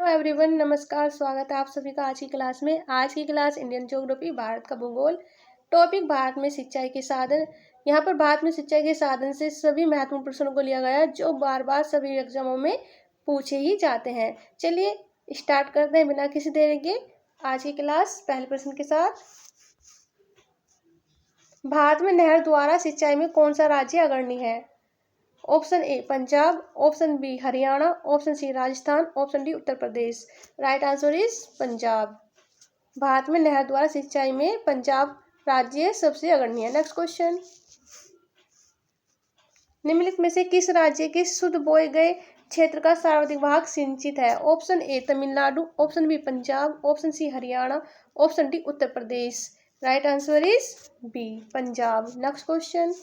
Hello everyone, नमस्कार। स्वागत है आप सभी का आज की क्लास में। आज की क्लास इंडियन ज्योग्राफी, भारत का भूगोल। टॉपिक भारत में सिंचाई के साधन। यहाँ पर भारत में सिंचाई के साधन से सभी महत्वपूर्ण प्रश्नों को लिया गया है जो बार बार सभी एग्जामों में पूछे ही जाते हैं। चलिए स्टार्ट करते हैं बिना किसी देरी के आज की क्लास पहले प्रश्न के साथ। भारत में नहर द्वारा सिंचाई में कौन सा राज्य अग्रणी है? Option A Punjab, option B Haryana, option C Rajasthan, option D Uttar Pradesh. Right answer is Punjab. Bharat में नहर द्वारा सिंचाई में पंजाब राज्य सबसे अग्रणी है। नेक्स्ट क्वेश्चन, निम्नलिखित में से किस राज्य के शुद्ध बोए गए क्षेत्र का सर्वाधिक भाग सिंचित है? Option A Tamil Nadu, option B Punjab, option C Haryana, option D Uttar Pradesh. Right answer is B Punjab. Next question,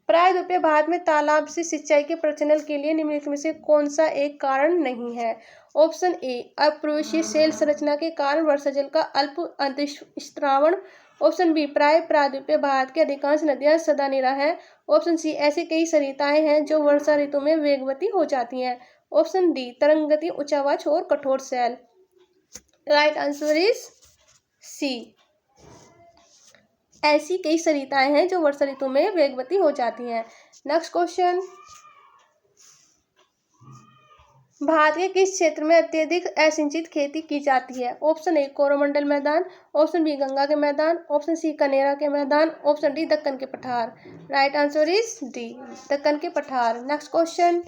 प्रायद्वीपीय भारत में तालाब से सिंचाई के प्रचलन के लिए निम्नलिखित में से कौन सा एक कारण नहीं है? ऑप्शन ए अप्रवेशी शेल संरचना के कारण वर्षा जल का अल्प अंतःस्रावण, ऑप्शन बी प्रायद्वीपीय भारत की अधिकांश नदियां सदा निरा है, ऑप्शन सी ऐसी कई सरिताएं हैं जो वर्षा ऋतु में वेगवती हो जाती हैं, ऑप्शन डी तरंग गति, उच्चावाच और कठोर शैल। राइट आंसर इज सी, ऐसी कई सरिताएं हैं जो वर्षा ऋतु में वेगवती हो जाती हैं। नेक्स्ट क्वेश्चन, भारत के किस क्षेत्र में अत्यधिक असिंचित खेती की जाती है? ऑप्शन ए कोरोमंडल मैदान, ऑप्शन बी गंगा के मैदान, ऑप्शन सी कनेरा के मैदान, ऑप्शन डी दक्कन के पठार। Right answer is D Deccan के पठार। नेक्स्ट क्वेश्चन,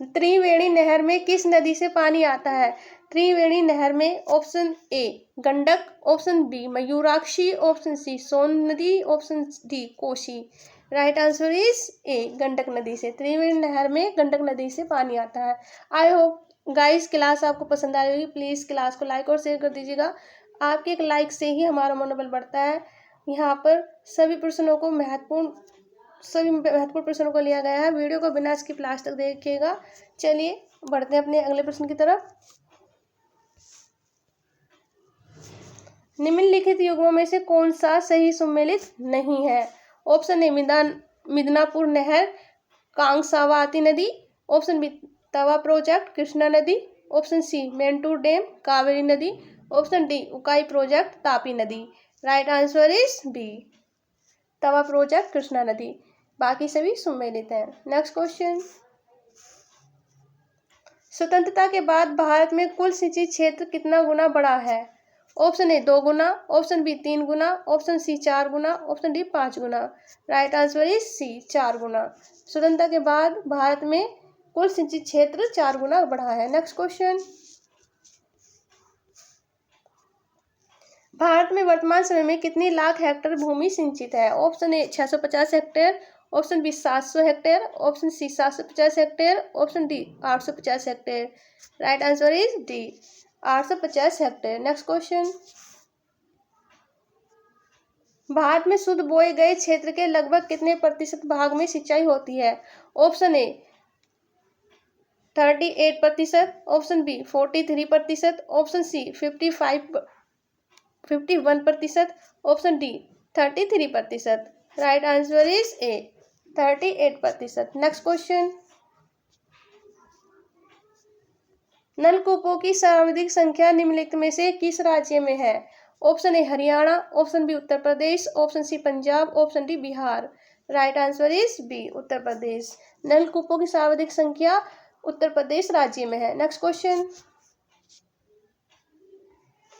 त्रिवेणी नहर में किस नदी से पानी आता है? त्रिवेणी नहर में option A Gandak, option B Mayurakshi, option C Son नदी, option D Kosi. Right answer is A Gandak नदी से। त्रिवेणी नहर में गंडक नदी से पानी आता है। आई होप गाइस क्लास आपको पसंद आ रही होगी। प्लीज़ क्लास को लाइक और शेयर कर दीजिएगा। आपके एक लाइक से ही हमारा मनोबल बढ़ता है। यहाँ पर सभी प्रश्नों को सभी महत्वपूर्ण प्रश्नों को लिया गया है। वीडियो को बिना स्किप लास्ट तक देखिएगा। चलिए बढ़ते हैं अपने अगले प्रश्न की तरफ। निम्नलिखित युग्मों में से कौन सा सही सुमेलित नहीं है? ऑप्शन ए मिदनापुर नहर कांगसावाती नदी, option B Tawa project Krishna नदी, option C Mettur dam Kaveri नदी, option D Ukai project Tapi नदी। Right answer is B Tawa project Krishna नदी। बाकी सभी सुमेलित हैं। नेक्स्ट क्वेश्चन, स्वतंत्रता के बाद भारत में कुल सिंचित क्षेत्र कितना गुना बढ़ा है? ऑप्शन ए 2 गुना, ऑप्शन बी 3 गुना, ऑप्शन सी 4 गुना, ऑप्शन डी 5 गुना। राइट आंसर इज सी 4 गुना। स्वतंत्रता के बाद भारत में कुल सिंचित क्षेत्र 4 गुना बढ़ा है। नेक्स्ट क्वेश्चन, भारत में वर्तमान समय में कितनी लाख हेक्टेयर भूमि सिंचित है? Option A 650 hectare, option B 700 hectare, option C 750 hectare, option D 850 hectare. Right answer is D 850 hectare. Next question, Bharat में शुद्ध बोए गए क्षेत्र के लगभग कितने प्रतिशत भाग में सिंचाई होती है? Option A 38%, option B 43%, option C 51%, option D 33%। Right answer is A 38%। Next question, नलकूपों की सर्वाधिक संख्या निम्नलिखित में से किस राज्य में है? Option A Haryana, option B Uttar Pradesh, option C Punjab, option D Bihar. Right answer is B Uttar Pradesh. नलकूपों की सर्वाधिक संख्या उत्तर प्रदेश राज्य में है। नेक्स्ट क्वेश्चन,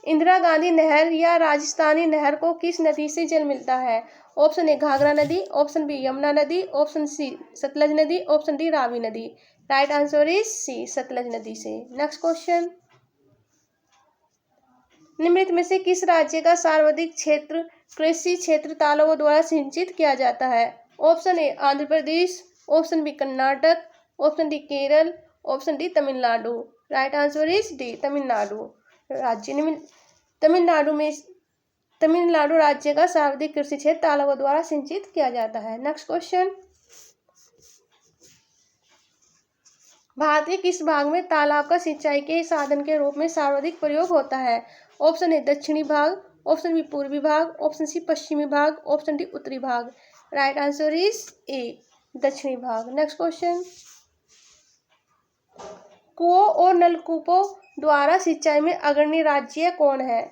इंदिरा गांधी नहर या राजस्थानी नहर को किस नदी से जल मिलता है? ऑप्शन ए घाघरा नदी, ऑप्शन बी यमुना नदी, ऑप्शन सी सतलज नदी, ऑप्शन डी रावी नदी। Right answer is C Sutlej नदी से। नेक्स्ट क्वेश्चन, निम्नलिखित में से किस राज्य का सर्वाधिक क्षेत्र कृषि क्षेत्र तालाबों द्वारा सिंचित किया जाता है? Option A Andhra Pradesh, option B Karnataka, option D Kerala, option D Tamil Nadu. Right answer is D Tamil Nadu राज्य। तमिलनाडु राज्य का सर्वाधिक कृषि क्षेत्र तालाबों द्वारा सिंचित किया जाता है। नेक्स्ट क्वेश्चन, भारत के किस भाग में तालाब का सिंचाई के साधन के रूप में सर्वाधिक प्रयोग होता है? ऑप्शन ए दक्षिणी भाग, ऑप्शन बी पूर्वी भाग, ऑप्शन सी पश्चिमी भाग, ऑप्शन डी उत्तरी भाग। राइट आंसर इज ए दक्षिणी भाग। नेक्स्ट क्वेश्चन, कुओं और नलकूपों द्वारा सिंचाई में अग्रणी राज्य कौन है?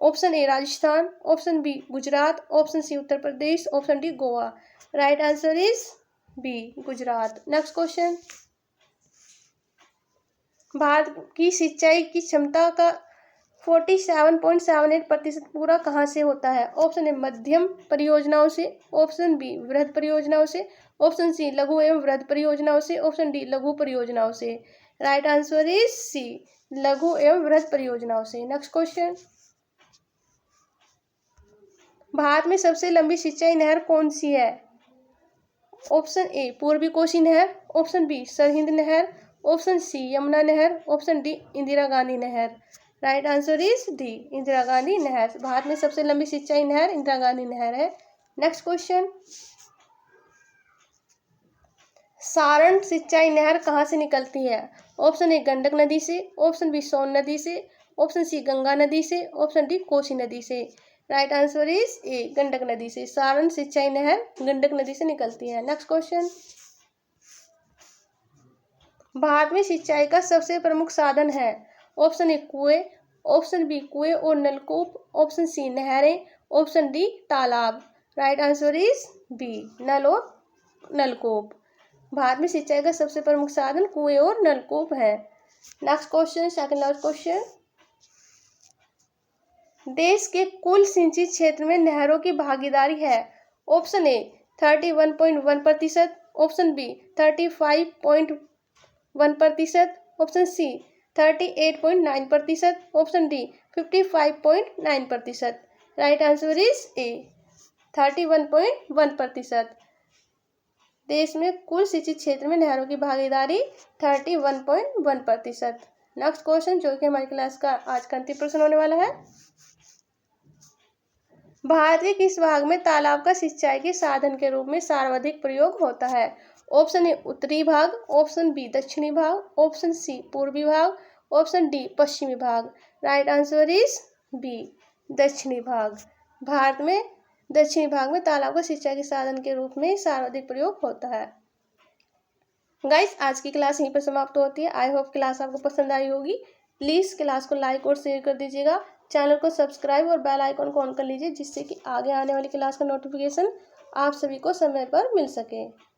Option A Rajasthan, option B Gujarat, option C Uttar Pradesh, option D Goa. Right answer is B Gujarat. Next question, Bharat की सिंचाई की क्षमता का 47.78% पूरा कहाँ से होता है? ऑप्शन ए मध्यम परियोजनाओं से, ऑप्शन बी वृहद परियोजनाओं से, ऑप्शन सी लघु एवं वृहद परियोजनाओं से, ऑप्शन डी लघु परियोजनाओं से। राइट आंसर इज सी लघु एवं वृहद परियोजनाओं से। नेक्स्ट क्वेश्चन, भारत में सबसे लंबी सिंचाई नहर कौन सी है? ऑप्शन ए पूर्वी कोसी नहर, ऑप्शन बी सरहिंद नहर, ऑप्शन सी यमुना नहर, ऑप्शन डी इंदिरा गांधी नहर। Right answer is D Indira Gandhi नहर। भारत में सबसे लंबी सिंचाई नहर इंदिरा गांधी नहर है। नेक्स्ट क्वेश्चन, सारण सिंचाई नहर कहाँ से निकलती है? ऑप्शन ए गंडक नदी से, ऑप्शन बी सोन नदी से, ऑप्शन सी गंगा नदी से, ऑप्शन डी कोसी नदी से। Right answer is A Gandak नदी से। सारण सिंचाई नहर गंडक नदी से निकलती है। नेक्स्ट क्वेश्चन, भारत में सिंचाई का सबसे प्रमुख साधन है? ऑप्शन ए कुएं, ऑप्शन बी कुएं और नलकूप, ऑप्शन सी नहरें, ऑप्शन डी तालाब। राइट आंसर इज बी नल और नलकूप। भारत में सिंचाई का सबसे प्रमुख साधन कुएं और नलकूप है। Next question, second last question, देश के कुल सिंचित क्षेत्र में नहरों की भागीदारी है? Option A 31.1%, option B 35.1%, option C 38.9%, option D 55.9%। Right answer is A 31.1%। देश में कुल सिंचित क्षेत्र में नहरों की भागीदारी 31.1%। नेक्स्ट क्वेश्चन, जो कि हमारी क्लास का आज का अंतिम प्रश्न होने वाला है, भारत के किस भाग में तालाब का सिंचाई के साधन के रूप में सर्वाधिक प्रयोग होता है? ऑप्शन ए उत्तरी भाग, ऑप्शन बी दक्षिणी भाग, ऑप्शन सी पूर्वी भाग, ऑप्शन डी पश्चिमी भाग। राइट आंसर इज बी दक्षिणी भाग। भारत में दक्षिणी भाग में तालाब का सिंचाई के साधन के रूप में सर्वाधिक प्रयोग होता है। गाइस, आज की क्लास यहीं पर समाप्त होती है। आई होप क्लास आपको पसंद आई होगी। प्लीज़ क्लास को लाइक और शेयर कर दीजिएगा। चैनल को सब्सक्राइब और बेल आइकन को ऑन कर लीजिए, जिससे कि आगे आने वाली क्लास का नोटिफिकेशन आप सभी को समय पर मिल सके।